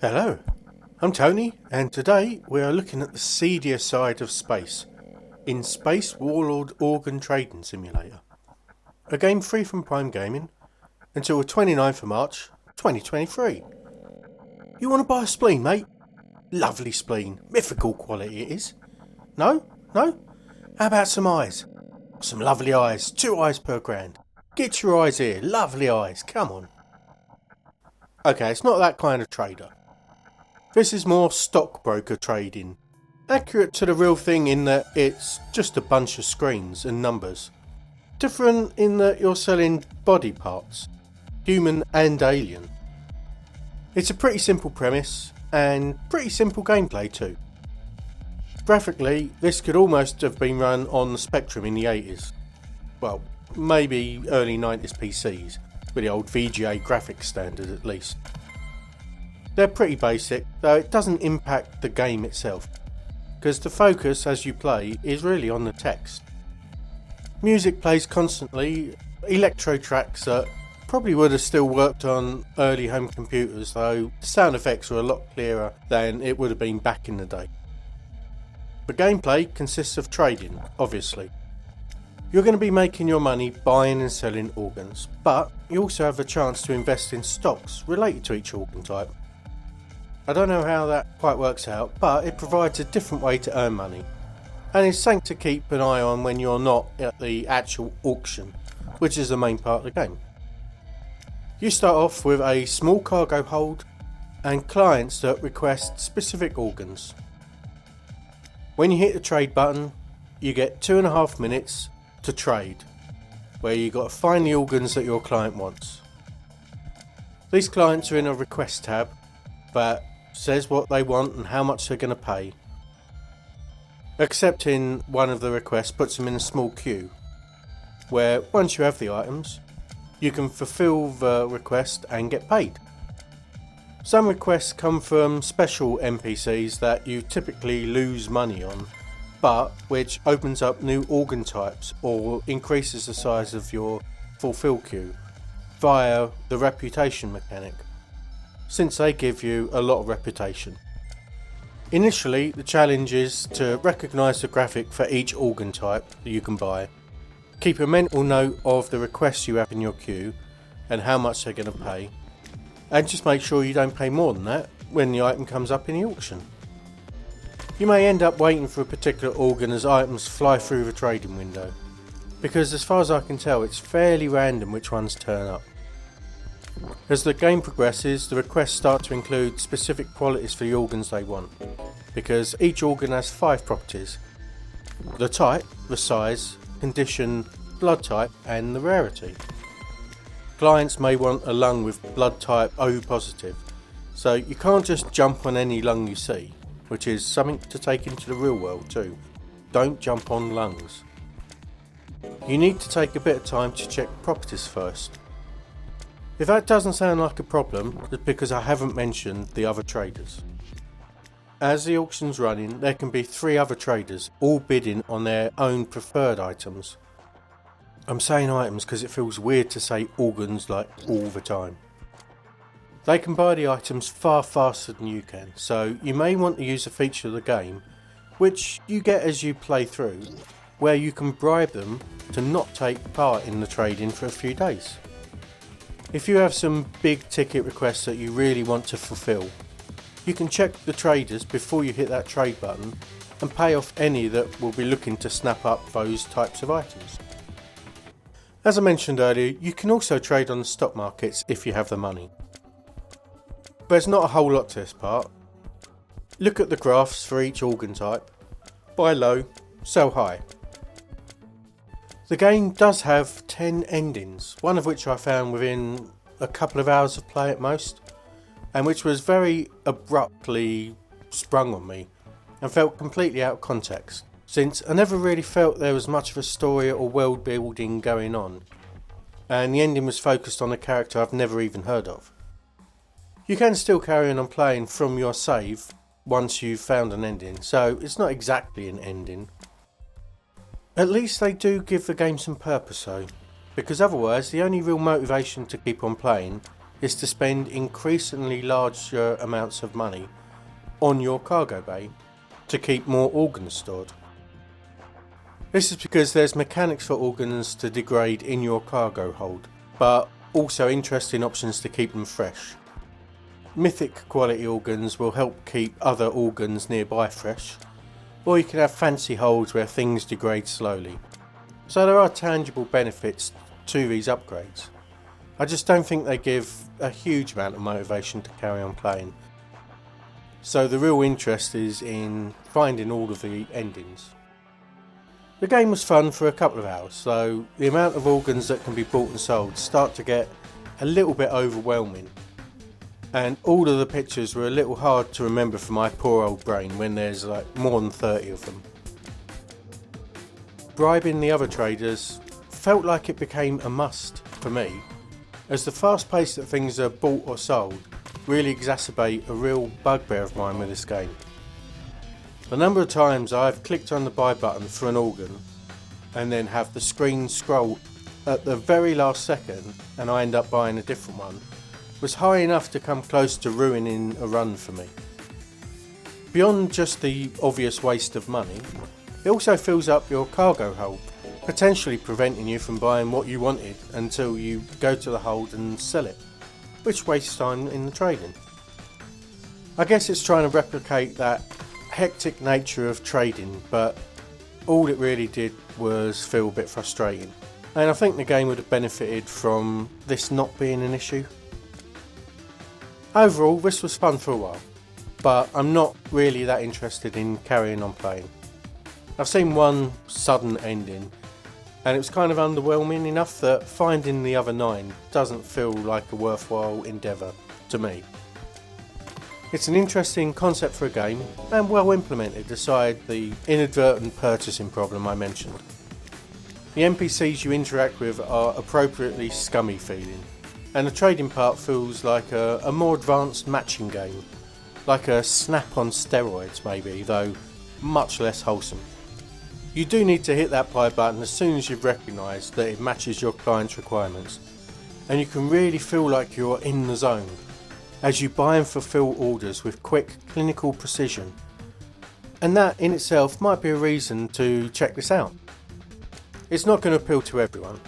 Hello, I'm Tony, and today we are looking at the seedier side of space in Space Warlord Organ Trading Simulator, a game free from Prime Gaming until the 29th of March 2023. You want to buy a spleen, mate? Lovely spleen, mythical quality it is. No? No? How about some eyes? Some lovely eyes, 2 eyes per grand. Get your eyes here, lovely eyes, come on. Okay, it's not that kind of trader. This is more stockbroker trading, accurate to the real thing in that it's just a bunch of screens and numbers. Different in that you're selling body parts, human and alien. It's a pretty simple premise and pretty simple gameplay too. Graphically, this could almost have been run on the Spectrum in the 80s. Well, maybe early 90s PCs, with the old VGA graphics standard at least. They're pretty basic, though it doesn't impact the game itself, because the focus as you play is really on the text. Music plays constantly, electro tracks that probably would have still worked on early home computers, though the sound effects are a lot clearer than it would have been back in the day. The gameplay consists of trading, obviously. You're going to be making your money buying and selling organs, but you also have a chance to invest in stocks related to each organ type. I don't know how that quite works out, but it provides a different way to earn money, and it's something to keep an eye on when you're not at the actual auction, which is the main part of the game. You start off with a small cargo hold and clients that request specific organs. When you hit the trade button, you get 2.5 minutes to trade, where you got to find the organs that your client wants. These clients are in a request tab that says what they want and how much they're going to pay. Accepting one of the requests puts them in a small queue, where once you have the items, you can fulfill the request and get paid. Some requests come from special NPCs that you typically lose money on, but which opens up new organ types or increases the size of your fulfill queue via the reputation mechanic, since they give you a lot of reputation. Initially, the challenge is to recognise the graphic for each organ type that you can buy, keep a mental note of the requests you have in your queue and how much they're going to pay, and just make sure you don't pay more than that when the item comes up in the auction. You may end up waiting for a particular organ as items fly through the trading window, because as far as I can tell it's fairly random which ones turn up. As the game progresses, the requests start to include specific qualities for the organs they want, because each organ has 5 properties: the type, the size, condition, blood type and the rarity. Clients may want a lung with blood type O positive, so you can't just jump on any lung you see, which is something to take into the real world too. Don't jump on lungs. You need to take a bit of time to check properties first. If that doesn't sound like a problem, it's because I haven't mentioned the other traders. As the auction's running, there can be 3 other traders, all bidding on their own preferred items. I'm saying items because it feels weird to say organs like all the time. They can buy the items far faster than you can, so you may want to use a feature of the game, which you get as you play through, where you can bribe them to not take part in the trading for a few days. If you have some big ticket requests that you really want to fulfill, you can check the traders before you hit that trade button and pay off any that will be looking to snap up those types of items. As I mentioned earlier, you can also trade on the stock markets if you have the money. There's not a whole lot to this part. Look at the graphs for each organ type. Buy low, sell high. The game does have 10 endings, one of which I found within a couple of hours of play at most, and which was very abruptly sprung on me and felt completely out of context, since I never really felt there was much of a story or world building going on, and the ending was focused on a character I've never even heard of. You can still carry on playing from your save once you've found an ending, so it's not exactly an ending. At least they do give the game some purpose though, because otherwise the only real motivation to keep on playing is to spend increasingly larger amounts of money on your cargo bay to keep more organs stored. This is because there's mechanics for organs to degrade in your cargo hold, but also interesting options to keep them fresh. Mythic quality organs will help keep other organs nearby fresh, or you can have fancy holds where things degrade slowly. So there are tangible benefits to these upgrades. I just don't think they give a huge amount of motivation to carry on playing. So the real interest is in finding all of the endings. The game was fun for a couple of hours, so the amount of organs that can be bought and sold start to get a little bit overwhelming, and all of the pictures were a little hard to remember for my poor old brain when there's like more than 30 of them. Bribing the other traders felt like it became a must for me, as the fast pace that things are bought or sold really exacerbate a real bugbear of mine with this game. The number of times I've clicked on the buy button for an organ and then have the screen scroll at the very last second and I end up buying a different one was high enough to come close to ruining a run for me. Beyond just the obvious waste of money, it also fills up your cargo hold, potentially preventing you from buying what you wanted until you go to the hold and sell it, which wastes time in the trading. I guess it's trying to replicate that hectic nature of trading, but all it really did was feel a bit frustrating, and I think the game would have benefited from this not being an issue. Overall, this was fun for a while, but I'm not really that interested in carrying on playing. I've seen one sudden ending and it was kind of underwhelming enough that finding the other 9 doesn't feel like a worthwhile endeavour to me. It's an interesting concept for a game and well implemented aside the inadvertent purchasing problem I mentioned. The NPCs you interact with are appropriately scummy feeling, and the trading part feels like a more advanced matching game, like a Snap on steroids maybe, though much less wholesome. You do need to hit that buy button as soon as you've recognised that it matches your client's requirements, and you can really feel like you're in the zone as you buy and fulfill orders with quick, clinical precision. And that in itself might be a reason to check this out. It's not going to appeal to everyone.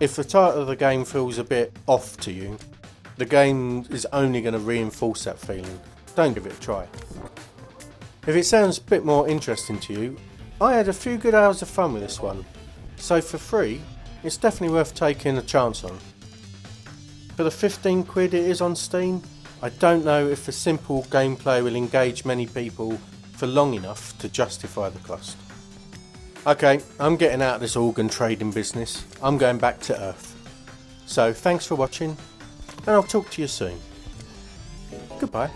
If the title of the game feels a bit off to you, the game is only going to reinforce that feeling. Don't give it a try. If it sounds a bit more interesting to you, I had a few good hours of fun with this one, so for free, it's definitely worth taking a chance on. For the 15 quid it is on Steam, I don't know if the simple gameplay will engage many people for long enough to justify the cost. Okay, I'm getting out of this organ trading business. I'm going back to Earth. So thanks for watching, and I'll talk to you soon. Goodbye.